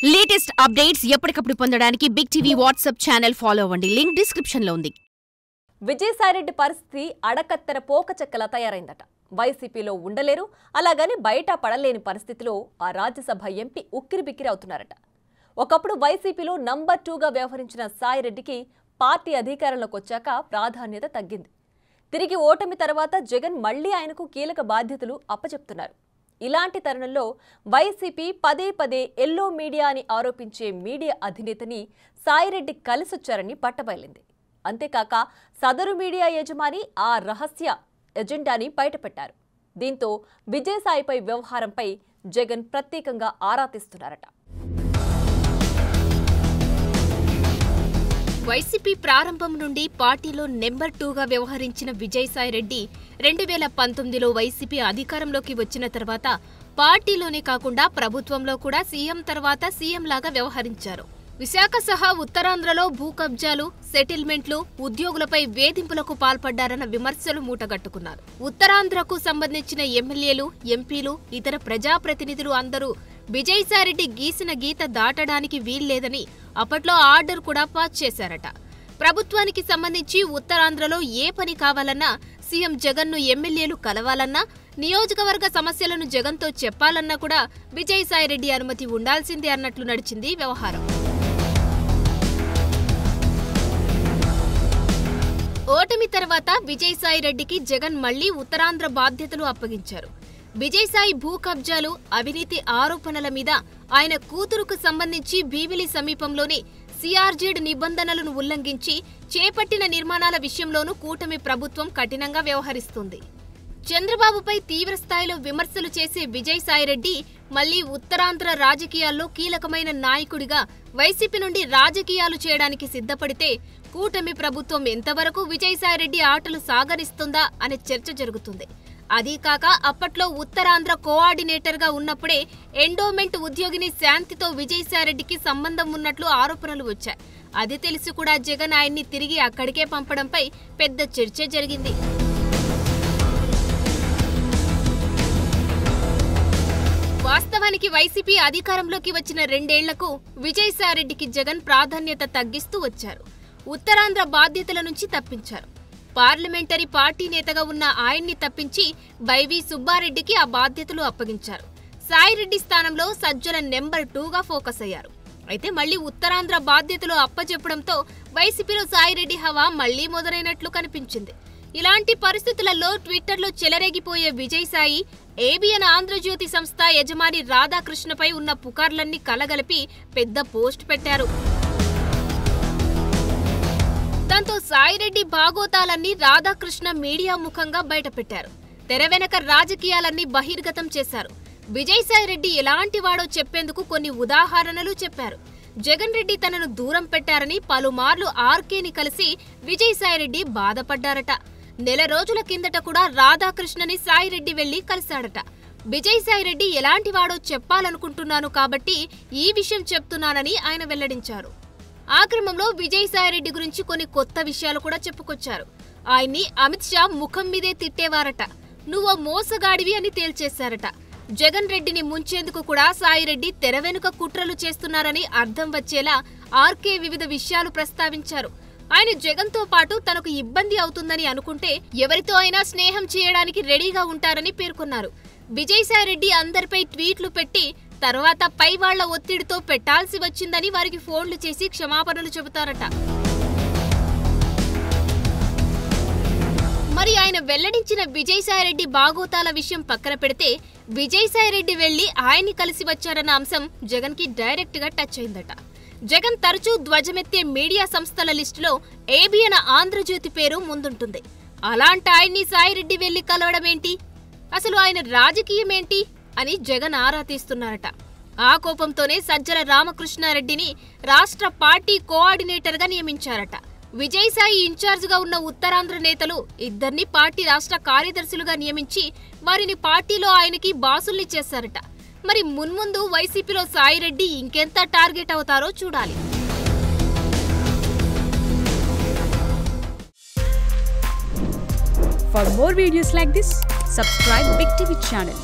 Latest updates ఎప్పటికప్పుడు పొందడానికి big TV WhatsApp channel follow అవ్వండి. లింక్ డిస్క్రిప్షన్ లో ఉంది. విజయసాయిరెడ్డి పరిస్థితి అడకత్తెర పోకచెక్కలా తయారైందట. వైసీపీలో ఉండలేరు, అలాగని బయట పడలేని పరిస్థితిలో ఆ రాజ్యసభ ఎంపీ ఉక్కిరిబిక్కిరి అవుతున్నారట. ఒకప్పుడు వైసీపీలో నంబర్ 2గా వ్యవహరించిన సాయిరెడ్డికి పార్టీ అధికారంలోకి వచ్చాక ప్రాధాన్యత తగ్గింది. తిరిగి ఓటమి తర్వాత జగన్ మళ్లీ ఆయనకు కీలక బాధ్యతలు అప్పచెప్తున్నారు. ఇలాంటి తరుణంలో వైసీపీ పదే పదే ఎల్లో మీడియా అని ఆరోపించే మీడియా అధినేతని సాయిరెడ్డి కలిసొచ్చారని బట్టబయలింది. అంతేకాక సదరు మీడియా యజమాని ఆ రహస్య ఎజెండాని బయటపెట్టారు. దీంతో విజయసాయిపై వ్యవహారంపై జగన్ ప్రత్యేకంగా ఆరా తీస్తున్నారట. వైసీపీ ప్రారంభం నుండి పార్టీలో నెంబర్ 2గా వ్యవహరించిన విజయసాయిరెడ్డి 2019లో వైసీపీ అధికారంలోకి వచ్చిన తర్వాత పార్టీలోనే కాకుండా ప్రభుత్వంలో కూడా సీఎం తర్వాత సీఎం లాగా వ్యవహరించారు. విశాఖ సహా ఉత్తరాంధ్రలో భూ కబ్జాలు, సెటిల్మెంట్లు, ఉద్యోగులపై వేధింపులకు పాల్పడ్డారన్న విమర్శలు మూటగట్టుకున్నారు. ఉత్తరాంధ్రకు సంబంధించిన ఎమ్మెల్యేలు, ఎంపీలు, ఇతర ప్రజాప్రతినిధులు అందరూ విజయసాయిరెడ్డి గీసిన గీత దాటడానికి వీల్లేదని అప్పట్లో ఆర్డర్ కూడా పాస్ చేశారట. ప్రభుత్వానికి సంబంధించి ఉత్తరాంధ్రలో ఏ పని కావాలన్నా, సీఎం జగన్ను ఎమ్మెల్యేలు కలవాలన్నా, నియోజకవర్గ సమస్యలను జగన్తో చెప్పాలన్నా కూడా విజయసాయిరెడ్డి అనుమతి ఉండాల్సిందే అన్నట్లు నడిచింది వ్యవహారం. ఓటమి తర్వాత విజయసాయిరెడ్డికి జగన్ మళ్లీ ఉత్తరాంధ్ర బాధ్యతలు అప్పగించారు. విజయసాయి భూ కబ్జాలు, అవినీతి ఆరోపణల మీద ఆయన కూతురుకు సంబంధించి భీమిలి సమీపంలోని సిఆర్జెడ్ నిబంధనలను ఉల్లంఘించి చేపట్టిన నిర్మాణాల విషయంలోనూ కూటమి ప్రభుత్వం కఠినంగా వ్యవహరిస్తుంది. చంద్రబాబుపై తీవ్రస్థాయిలో విమర్శలు చేసే విజయసాయిరెడ్డి మళ్లీ ఉత్తరాంధ్ర రాజకీయాల్లో కీలకమైన నాయకుడిగా వైసీపీ నుండి రాజకీయాలు చేయడానికి సిద్ధపడితే కూటమి ప్రభుత్వం ఎంతవరకు విజయసాయిరెడ్డి ఆటలు సాగనిస్తుందా అనే చర్చ జరుగుతుంది. అదీ కాక అప్పట్లో ఉత్తరాంధ్ర కోఆర్డినేటర్గా ఉన్నప్పుడే ఎండోమెంట్ ఉద్యోగిని శాంతితో విజయసాయిరెడ్డికి సంబంధం ఉన్నట్లు ఆరోపణలు వచ్చాయి. అది తెలిసి కూడా జగన్ ఆయన్ని తిరిగి అక్కడికే పంపడంపై పెద్ద చర్చ జరిగింది. వాస్తవానికి వైసీపీ అధికారంలోకి వచ్చిన 2 ఏళ్లకు విజయసాయిరెడ్డికి జగన్ ప్రాధాన్యత తగ్గిస్తూ వచ్చారు. ఉత్తరాంధ్ర బాధ్యతల నుంచి తప్పించారు. పార్లమెంటరీ పార్టీ నేతగా ఉన్న ఆయన్ని తప్పించి వైవి సుబ్బారెడ్డికి ఆ బాధ్యతలు అప్పగించారు. సాయిరెడ్డి స్థానంలో సజ్జల నెంబర్ 2గా ఫోకస్ అయ్యారు. అయితే మళ్లీ ఉత్తరాంధ్ర బాధ్యతలు అప్పచెప్పడంతో వైసీపీలో సాయిరెడ్డి హవా మళ్లీ మొదలైనట్లు కనిపించింది. ఇలాంటి పరిస్థితులలో ట్విట్టర్లో చెలరేగిపోయే విజయసాయి ఏబిఎన్ ఆంధ్రజ్యోతి సంస్థ యజమాని రాధాకృష్ణపై ఉన్న పుకార్లన్నీ కలగలిపి పెద్ద పోస్ట్ పెట్టారు. దాంతో సాయిరెడ్డి భాగోతాలన్నీ రాధాకృష్ణ మీడియా ముఖంగా బయటపెట్టారు. తెర వెనక రాజకీయాలన్నీ బహిర్గతం చేశారు. విజయసాయిరెడ్డి ఎలాంటి వాడో చెప్పేందుకు కొన్ని ఉదాహరణలు చెప్పారు. జగన్ రెడ్డి తనను దూరం పెట్టారని పలుమార్లు ఆర్కేని కలిసి విజయసాయిరెడ్డి బాధపడ్డారట. నెల రోజుల కిందట కూడా రాధాకృష్ణని సాయిరెడ్డి వెళ్లి కలిశాడట. విజయసాయిరెడ్డి ఎలాంటి వాడో చెప్పాలనుకుంటున్నాను కాబట్టి ఈ విషయం చెప్తున్నానని ఆయన వెల్లడించారు. ఆ క్రమంలో విజయసాయిరెడ్డి గురించి కొన్ని కొత్త విషయాలు కూడా చెప్పుకొచ్చారు. ఆయన్ని అమిత్ షా ముఖం మీదే తిట్టేవారట. నువ్వు మోసగాడివి అని తేల్చేశారట. జగన్ రెడ్డిని ముంచేందుకు కూడా సాయిరెడ్డి తెర వెనుక కుట్రలు చేస్తున్నారని అర్థం వచ్చేలా ఆర్కే వివిధ విషయాలు ప్రస్తావించారు. ఆయన జగన్తో పాటు తనకు ఇబ్బంది అవుతుందని అనుకుంటే ఎవరితో అయినా స్నేహం చేయడానికి రెడీగా ఉంటారని పేర్కొన్నారు. విజయసాయిరెడ్డి అందరిపై ట్వీట్లు పెట్టి తర్వాత పై వాళ్ల ఒత్తిడితో పెట్టాల్సి వచ్చిందని వారికి ఫోన్లు చేసి క్షమాపణలు చెబుతారట. మరి ఆయన వెల్లడించిన విజయసాయిరెడ్డి బాగోతాల విషయం పక్కన పెడితే విజయసాయిరెడ్డి వెళ్లి ఆయన్ని కలిసి వచ్చారన్న అంశం జగన్ కి డైరెక్ట్ గా టచ్ అయిందట. జగన్ తరచూ ధ్వజమెత్తే మీడియా సంస్థల లిస్టులో ఏబిఎన్ ఆంధ్రజ్యోతి పేరు ముందుంటుంది. అలాంటి ఆయన్ని సాయిరెడ్డి వెళ్లి కలవడమేంటి, అసలు ఆయన రాజకీయమేంటి అని జగన్ ఆరా తీస్తున్నారట. ఆ కోపంతోనే సజ్జల రామకృష్ణారెడ్డిని రాష్ట్ర పార్టీ కోఆర్డినేటర్గా నియమించారట. విజయసాయి ఇన్ఛార్జిగా ఉన్న ఉత్తరాంధ్ర నేతలు ఇద్దరిని పార్టీ రాష్ట్ర కార్యదర్శులుగా నియమించి వారిని పార్టీలో ఆయనకి బాసుల్ని చేశారట. మరి మున్ముందు వైసీపీలో సాయిరెడ్డి ఇంకెంత టార్గెట్ అవుతారో చూడాలి. For more videos like this, subscribe Big TV channel.